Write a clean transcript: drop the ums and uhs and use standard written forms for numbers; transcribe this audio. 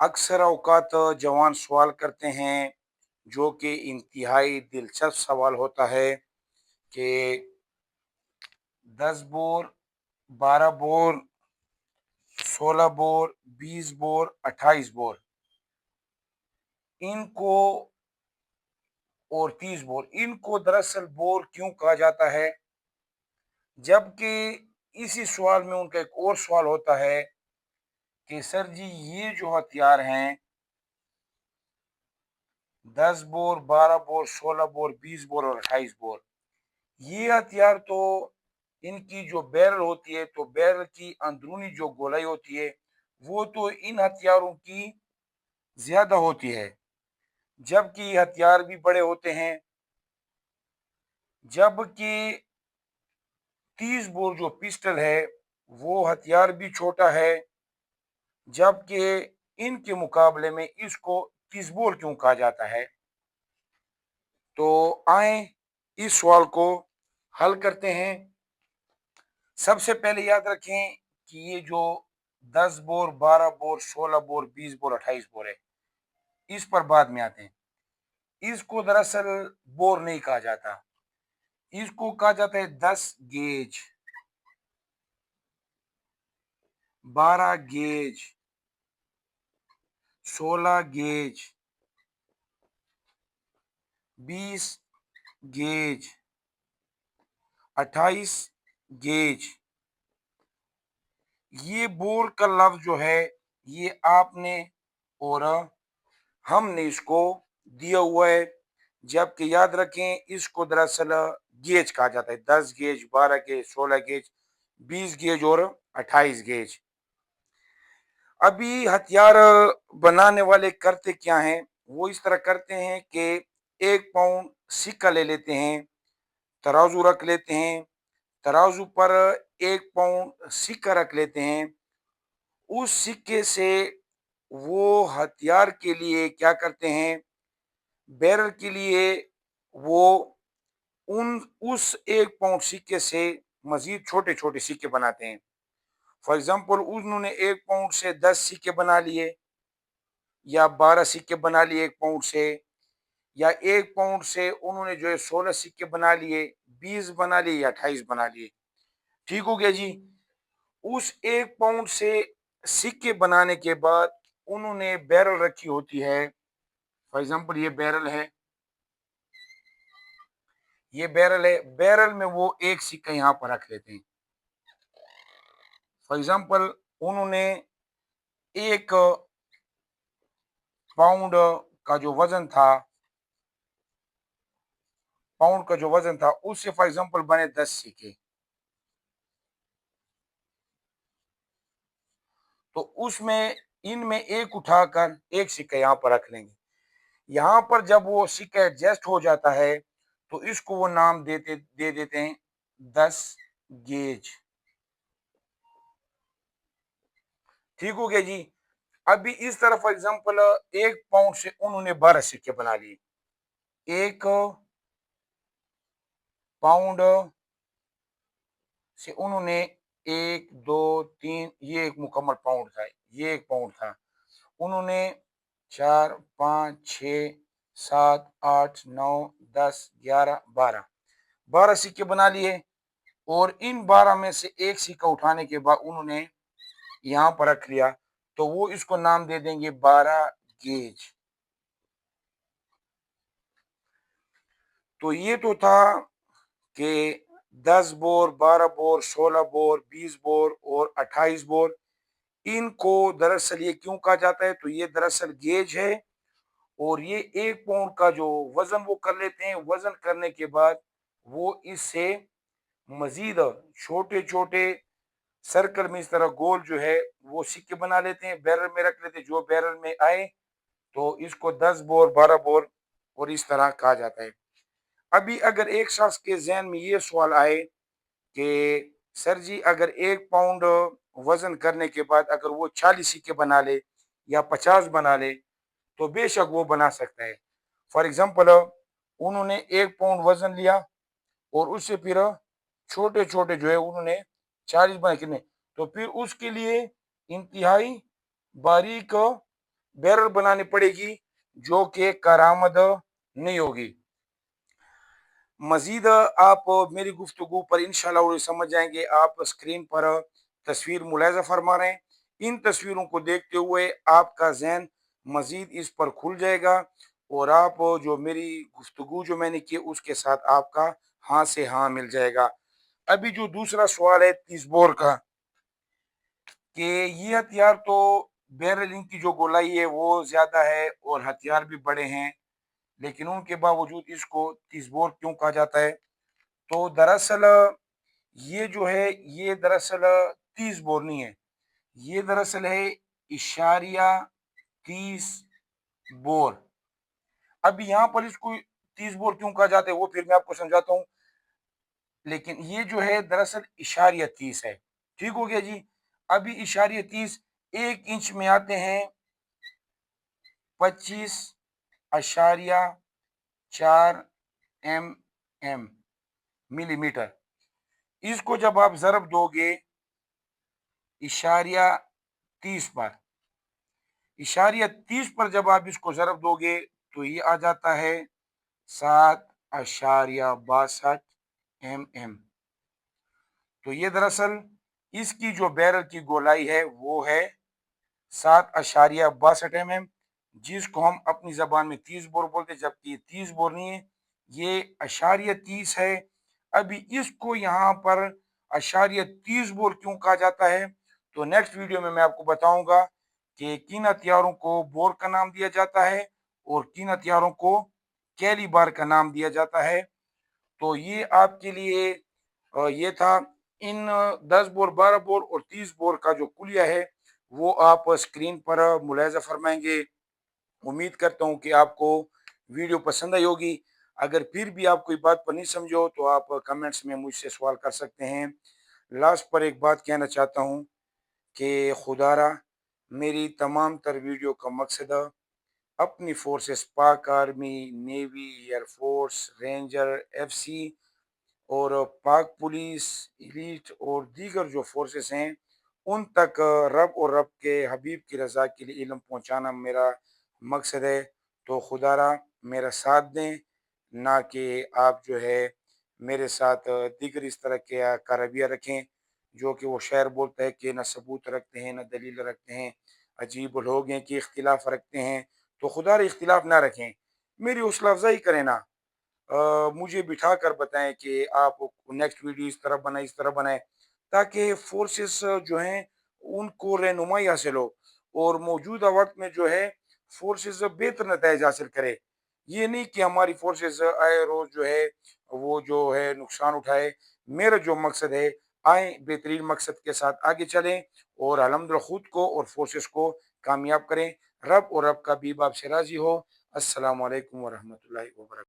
अक्सर औकात जवान सवाल करते हैं जो कि इंतहाई दिलचस्प सवाल होता है कि 10 bore, 12 bore, 16 bore, 20 bore, 28 bore, इनको और 30 बोर, इनको दरअसल बोर क्यों कहा जाता है? जबकि इसी सवाल में उनका एक और सवाल होता है कि सर जी, ये जो हथियार हैं, 10 बोर, 12 बोर, 16 बोर, 20 बोर और 28 बोर, ये हथियार तो इनकी जो बैरल होती है, तो बैरल की अंदरूनी जो गोलाई होती है, वो तो इन हथियारों की ज्यादा होती है, जबकि ये हथियार भी बड़े होते हैं। जबकि 30 बोर जो पिस्टल है, वो हथियार भी छोटा है, जबकि इनके मुकाबले में इसको 30 बोर क्यों कहा जाता है? तो आए इस सवाल को हल करते हैं। सबसे पहले याद रखें कि ये जो 10 bore, 12 bore, 16 bore, 20 bore, 28 bore है, इस पर बाद में आते हैं। इसको दरअसल बोर नहीं कहा जाता, इसको कहा जाता है 10 gauge, 12 gauge, 16 gauge, 20 gauge, 28 gauge. ये बोर का लफ्ज जो है, ये आपने और हमने इसको दिया हुआ है, जबकि याद रखें इसको दरअसल गेज कहा जाता है। 10 गेज, 12 गेज, 16 गेज, 20 गेज और 28 गेज। अभी हथियार बनाने वाले करते क्या हैं? वो इस तरह करते हैं कि 1 पाउंड सिक्का ले लेते हैं, तराजू रख लेते हैं, तराजू पर 1 पाउंड सिक्का रख लेते हैं। उस सिक्के से वो हथियार के लिए क्या करते हैं, बैरल के लिए वो उन उस 1 पाउंड सिक्के से मजीद छोटे छोटे सिक्के बनाते हैं। फॉर एग्जाम्पल, उन्होंने 1 पाउंड से 10 सिक्के बना लिए, या 12 सिक्के बना लिए 1 पाउंड से, या 1 पाउंड से उन्होंने जो है 16 सिक्के बना लिए, 20 बना लिए या 28 बना लिए। ठीक हो गया जी। उस 1 पाउंड से सिक्के बनाने के बाद उन्होंने बैरल रखी होती है। फॉर एग्जाम्पल, ये बैरल है, ये बैरल है, बैरल में वो एक सिक्का यहाँ पर रख लेते हैं। फॉर एग्जाम्पल, उन्होंने 1 पाउंड का जो वजन था, उससे फॉर एग्जाम्पल बने 10 सिक्के, तो उसमें इनमें एक उठाकर एक सिक्का यहाँ पर रख लेंगे। यहाँ पर जब वो सिक्का एडजस्ट हो जाता है, तो इसको वो नाम दे देते हैं 10 गेज। ठीक हो गया जी। अभी इस तरह फॉर एग्जाम्पल 1 पाउंड से उन्होंने 12 सिक्के बना लिए। 1 पाउंड से उन्होंने 1, 2, 3, ये एक मुकम्मल पाउंड था, ये 1 पाउंड था। उन्होंने 4, 5, 6, 7, 8, 9, 10, 11, 12 सिक्के बना लिए, और इन 12 में से एक सिक्का उठाने के बाद उन्होंने यहाँ पर रख लिया, तो वो इसको नाम दे देंगे 12 गेज। तो ये तो था कि 10 बोर, 12 बोर, 16 बोर, 20 बोर और 28 बोर, इनको दरअसल ये क्यों कहा जाता है? तो ये दरअसल गेज है, और ये 1 पाउंड का जो वजन वो कर लेते हैं, वजन करने के बाद वो इससे मजीद छोटे छोटे सर्कल में इस तरह गोल जो है वो सिक्के बना लेते हैं, बैरल में रख लेते हैं, जो बैरल में आए तो इसको 10 बोर, 12 बोर और इस तरह कहा जाता है। अभी अगर एक शख्स के जहन में ये सवाल आए कि सर जी, अगर 1 पाउंड वजन करने के बाद अगर वो 40 सिक्के बना ले या 50 बना ले, तो बेशक वो बना सकता है। फॉर एग्जाम्पल, उन्होंने 1 पाउंड वजन लिया और उससे फिर छोटे छोटे जो है उन्होंने 40 बना, कितने, तो फिर उसके लिए इंतहाई बारीक बैरल बनानी पड़ेगी जो कि कारामद नहीं होगी। मजीद आप मेरी गुफ्तगू पर इंशाल्लाह समझ जाएंगे। आप स्क्रीन पर तस्वीर मुलाहिजा फरमा रहे हैं, इन तस्वीरों को देखते हुए आपका जहन मजीद इस पर खुल जाएगा और आप जो मेरी गुफ्तगू जो मैंने की उसके साथ आपका हाँ से हाँ मिल जाएगा। अभी जो दूसरा सवाल है 30 बोर का, कि ये हथियार तो बैरलिंग की जो गोलाई है वो ज्यादा है और हथियार भी बड़े हैं, लेकिन उनके बावजूद इसको 30 बोर क्यों कहा जाता है? तो दरअसल ये जो है ये दरअसल 30 बोर नहीं है, ये दरअसल है इशारिया 30 बोर। अभी यहाँ पर इसको 30 बोर क्यों कहा जाता है वो फिर मैं आपको समझाता हूँ, लेकिन ये जो है दरअसल इशारिया 30 है। ठीक हो गया जी। अभी इशारिया 30 1 इंच में आते हैं 25.4 mm मिलीमीटर। इसको जब आप जरब दोगे इशारिया 30 पर, इशारिया 30 पर जब आप इसको जरब दोगे तो ये आ जाता है 7.62 mm। तो ये दरअसल इसकी जो बैरल की गोलाई है वो है 7.62 mm, जिसको हम अपनी जबान में 30 बोर बोलते, जबकि ये 30 बोर नहीं है, ये अशारिया 30 है। अभी इसको यहाँ पर अशारिया 30 बोर क्यों कहा जाता है, तो नेक्स्ट वीडियो में मैं आपको बताऊंगा कि किन हथियारों को बोर का नाम दिया जाता है और किन हथियारों को कैलिबर का नाम दिया जाता है। तो ये आपके लिए ये था। इन 10 बोर 12 बोर और 30 बोर का जो कुलिया है वो आप स्क्रीन पर मुलाहिजा फरमाएंगे। उम्मीद करता हूँ कि आपको वीडियो पसंद आई होगी। अगर फिर भी आप कोई बात पर नहीं समझो तो आप कमेंट्स में मुझसे सवाल कर सकते हैं। लास्ट पर एक बात कहना चाहता हूँ कि खुदारा मेरी तमाम तर वीडियो का मकसद अपनी फोर्सेस पाक army, navy, air force, ranger, FC और पाक पुलिस, इलीट और दीगर जो फोर्सेस हैं उन तक रब और रब के हबीब की रज़ा के लिए इल्म पहुंचाना मेरा मकसद है। तो खुदारा मेरा साथ दें, ना कि आप जो है मेरे साथ दीगर इस तरह के का रवैया रखें जो कि वो शायर बोलता है कि न सबूत रखते हैं न दलील रखते हैं, अजीब लोग हैं कि इख्तिलाफ रखते हैं। तो खुदा इख्तिलाफ ना रखें, मेरी हौसला अफजाई करें ना, मुझे बिठा कर बताएं कि आप नेक्स्ट वीडियो इस तरह बनाए इस तरह बनाए, ताकि फोर्सेस जो हैं उनको रहनुमाई हासिल हो और मौजूदा वक्त में जो है फोर्सेस बेहतर नतज हासिल करे। ये नहीं कि हमारी फोर्सेस आए रोज जो है वो जो है नुकसान उठाए। मेरा जो मकसद है आए बेहतरीन मकसद के साथ आगे चलें और अल्हम्दुलिल्लाह खुद को और फोर्सेस को कामयाब करें। रब और रब का बीब आपसे राजी हो। अस्सलाम वालेकुम वरहमतुल्लाहि वबरकातुहू।